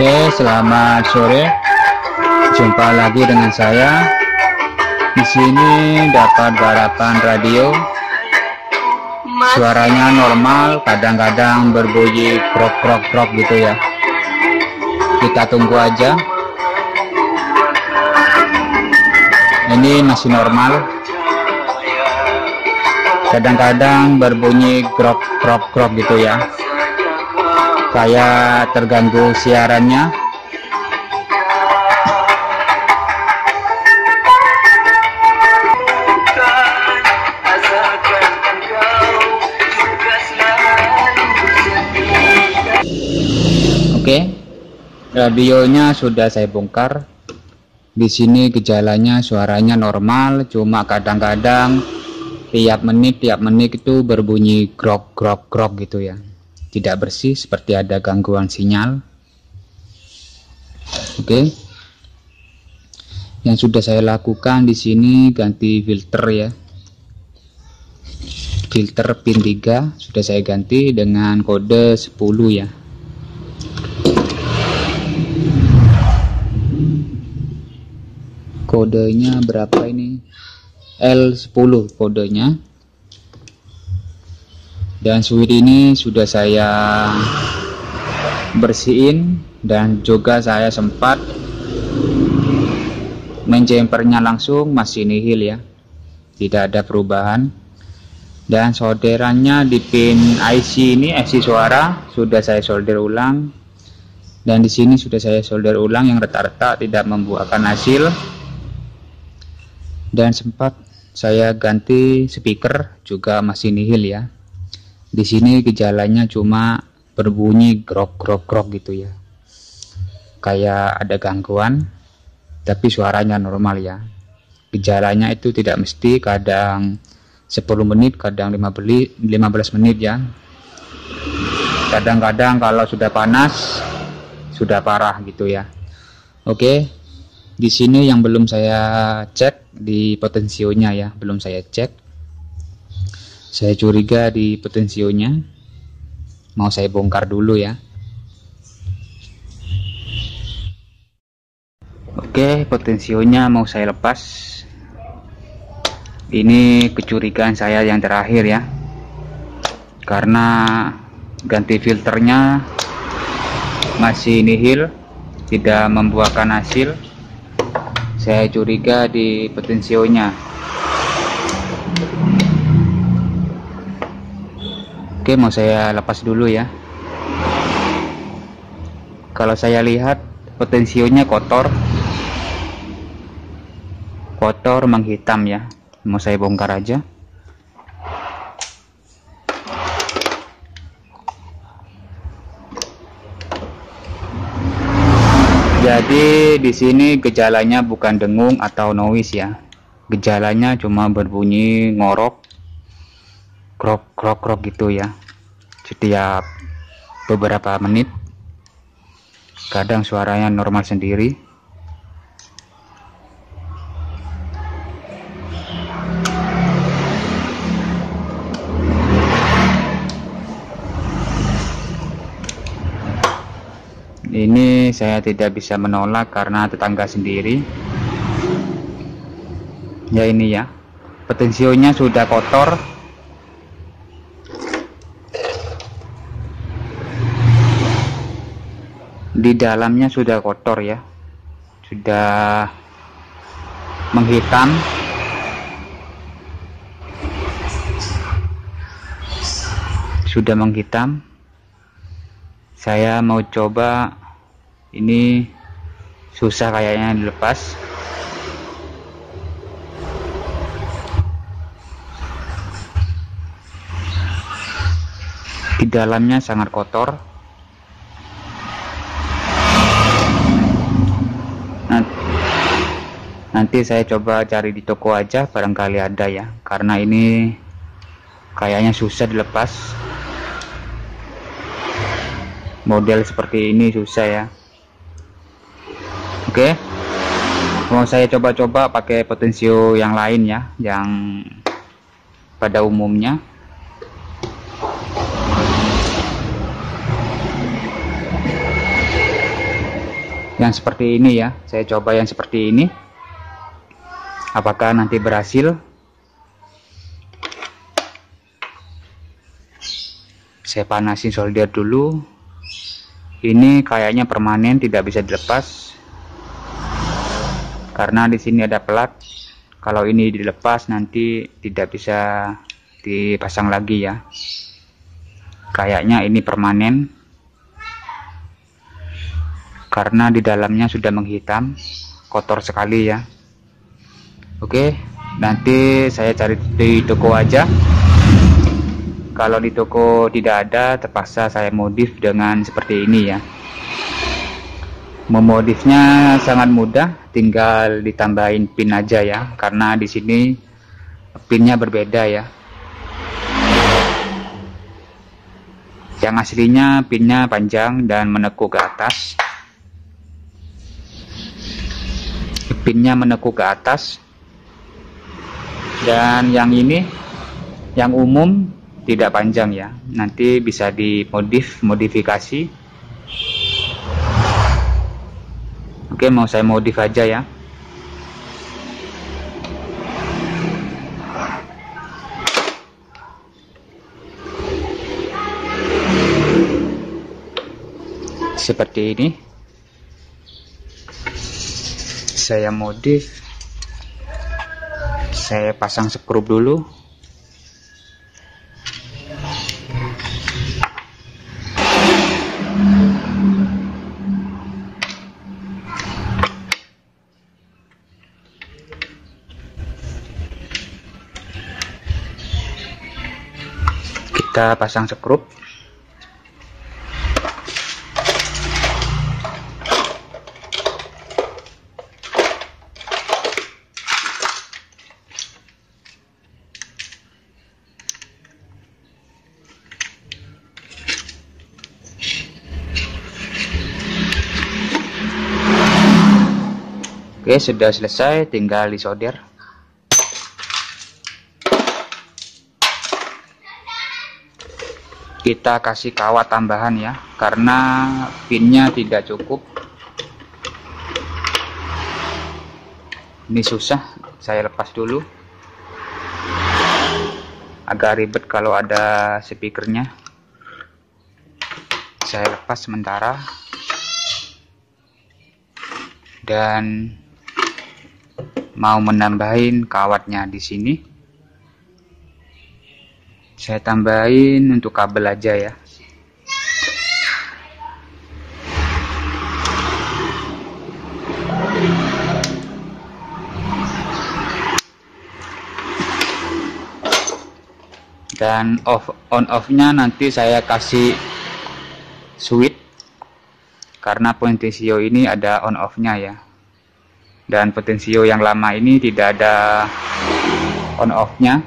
Oke, selamat sore. Jumpa lagi dengan saya. Di sini dapat garapan radio. Suaranya normal, kadang-kadang berbunyi krok gitu ya. Kita tunggu aja. Ini masih normal. Kadang-kadang berbunyi krok gitu ya. Kayak terganggu siarannya. Oke, radionya sudah saya bongkar. Di sini gejalanya suaranya normal, cuma kadang-kadang tiap menit itu berbunyi grok gitu ya. Tidak bersih, seperti ada gangguan sinyal. Oke. Yang sudah saya lakukan di sini ganti filter ya. Filter pin 3 sudah saya ganti dengan kode 10 ya. Kodenya berapa ini? L10 kodenya. Dan switch ini sudah saya bersihin dan juga saya sempat menjempernya langsung, masih nihil ya, tidak ada perubahan. Dan solderannya di pin IC ini, IC suara, sudah saya solder ulang. Dan di sini sudah saya solder ulang, yang retak-retak tidak membuahkan hasil. Dan sempat saya ganti speaker, juga masih nihil ya. Di sini gejalanya cuma berbunyi grok gitu ya. Kayak ada gangguan, tapi suaranya normal ya. Gejalanya itu tidak mesti, kadang 10 menit, kadang 15 menit ya. Kadang-kadang kalau sudah panas, sudah parah gitu ya. Oke, di sini yang belum saya cek di potensionya ya, belum saya cek. Saya curiga di potensionya, mau saya bongkar dulu ya. Oke, potensionya mau saya lepas. Ini kecurigaan saya yang terakhir ya, karena ganti filternya masih nihil, tidak membuahkan hasil. Saya curiga di potensionya. Oke, mau saya lepas dulu ya. Kalau saya lihat potensionya kotor menghitam ya. Mau saya bongkar aja. Jadi di sini gejalanya bukan dengung atau noise ya. Gejalanya cuma berbunyi ngorok, krok gitu ya. Setiap beberapa menit. Kadang suaranya normal sendiri. Ini saya tidak bisa menolak karena tetangga sendiri. Ya ini ya, potensionya sudah kotor. Di dalamnya sudah kotor ya, sudah menghitam. Saya mau coba, ini susah kayaknya dilepas. Di dalamnya sangat kotor. Nanti saya coba cari di toko aja, barangkali ada ya, karena ini kayaknya susah dilepas. Model seperti ini susah ya. Oke, mau saya coba-coba pakai potensio yang lain ya, yang pada umumnya. yang seperti ini ya. Saya coba yang seperti ini, apakah nanti berhasil. Saya panasin solder dulu. Ini kayaknya permanen, tidak bisa dilepas karena di sini ada pelat. Kalau ini dilepas nanti tidak bisa dipasang lagi ya. Kayaknya ini permanen karena di dalamnya sudah menghitam, kotor sekali ya. Oke, nanti saya cari di toko aja. Kalau di toko tidak ada, terpaksa saya modif dengan seperti ini ya. Memodifnya sangat mudah, tinggal ditambahin pin aja ya, karena di sini pinnya berbeda ya. Yang aslinya pinnya panjang dan menekuk ke atas. Pinnya menekuk ke atas. Dan yang ini, yang umum tidak panjang ya. Nanti bisa dimodifikasi. Oke, mau saya modif aja ya. Seperti ini. Saya modif. Saya pasang skrup dulu. Kita pasang skrup. Oke, sudah selesai, tinggal disolder. Kita kasih kawat tambahan ya, karena pinnya tidak cukup. Ini susah, saya lepas dulu. Agak ribet kalau ada speakernya. Saya lepas sementara. Dan mau menambahin kawatnya di sini. Saya tambahin untuk kabel aja ya. Dan on off-nya nanti saya kasih switch, karena potensio ini ada on off-nya ya. Dan potensio yang lama ini tidak ada on off-nya.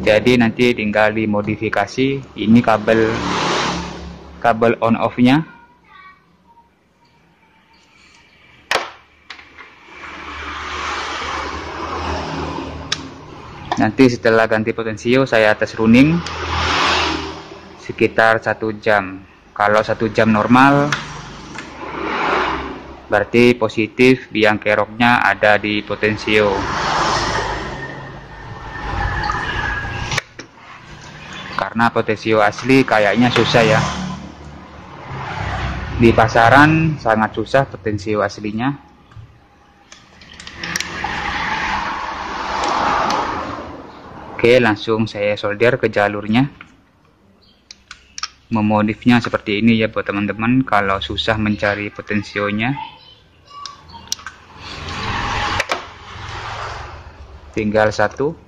Jadi nanti tinggal dimodifikasi. Ini kabel on off-nya. Nanti setelah ganti potensio saya tes running sekitar 1 jam. Kalau 1 jam normal, berarti positif biang keroknya ada di potensio. Karena potensio asli kayaknya susah ya. Di pasaran sangat susah potensio aslinya. Oke, langsung saya solder ke jalurnya. Memodifnya seperti ini ya buat teman-teman kalau susah mencari potensionya. Tinggal satu.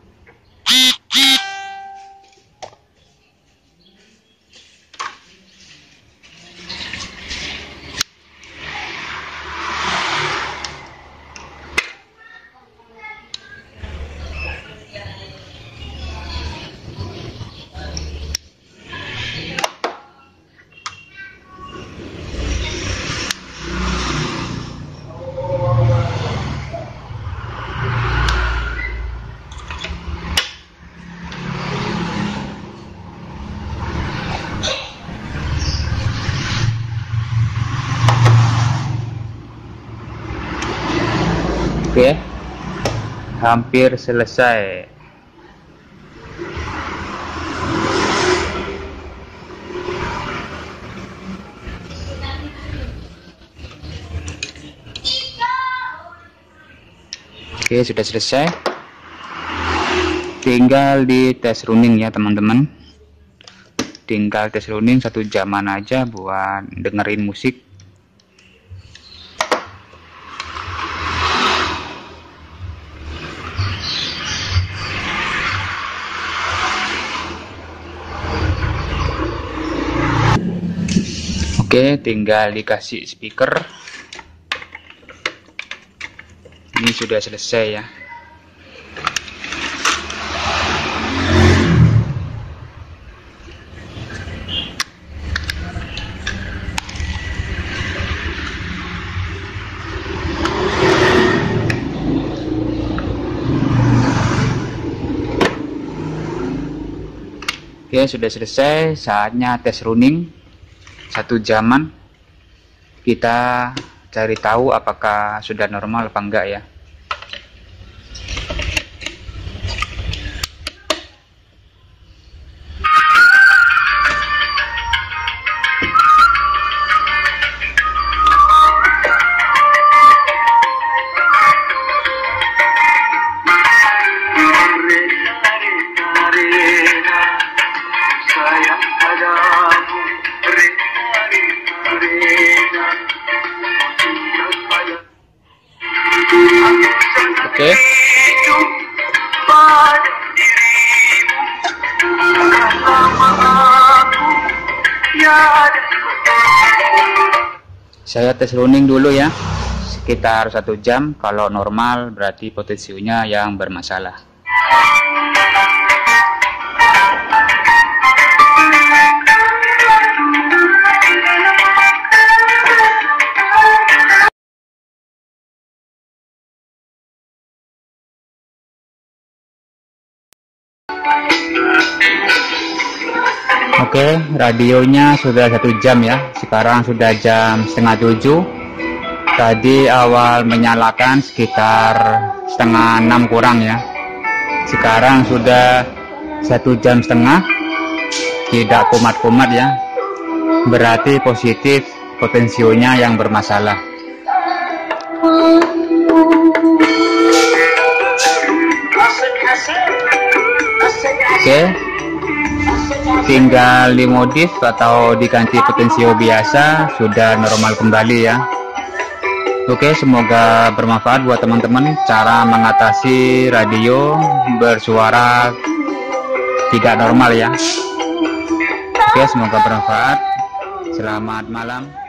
Oke, hampir selesai. Oke, sudah selesai. Tinggal di tes running ya teman-teman. Tinggal tes running 1 jaman aja buat dengerin musik. Oke, tinggal dikasih speaker. Ini sudah selesai ya. Oke, sudah selesai. Saatnya tes running 1 jaman. Kita cari tahu apakah sudah normal apa enggak ya. Oke. Saya tes running dulu ya, sekitar 1 jam. Kalau normal berarti potensinya yang bermasalah. Oke, radionya sudah 1 jam ya. Sekarang sudah jam 6:30. Tadi awal menyalakan sekitar 5:30 kurang ya. Sekarang sudah 1 jam setengah, tidak kumat-kumat ya. Berarti positif, potensionya yang bermasalah. Oke, tinggal dimodif atau diganti potensio biasa, sudah normal kembali ya. Oke, semoga bermanfaat buat teman-teman cara mengatasi radio bersuara tidak normal ya. Oke, semoga bermanfaat. Selamat malam.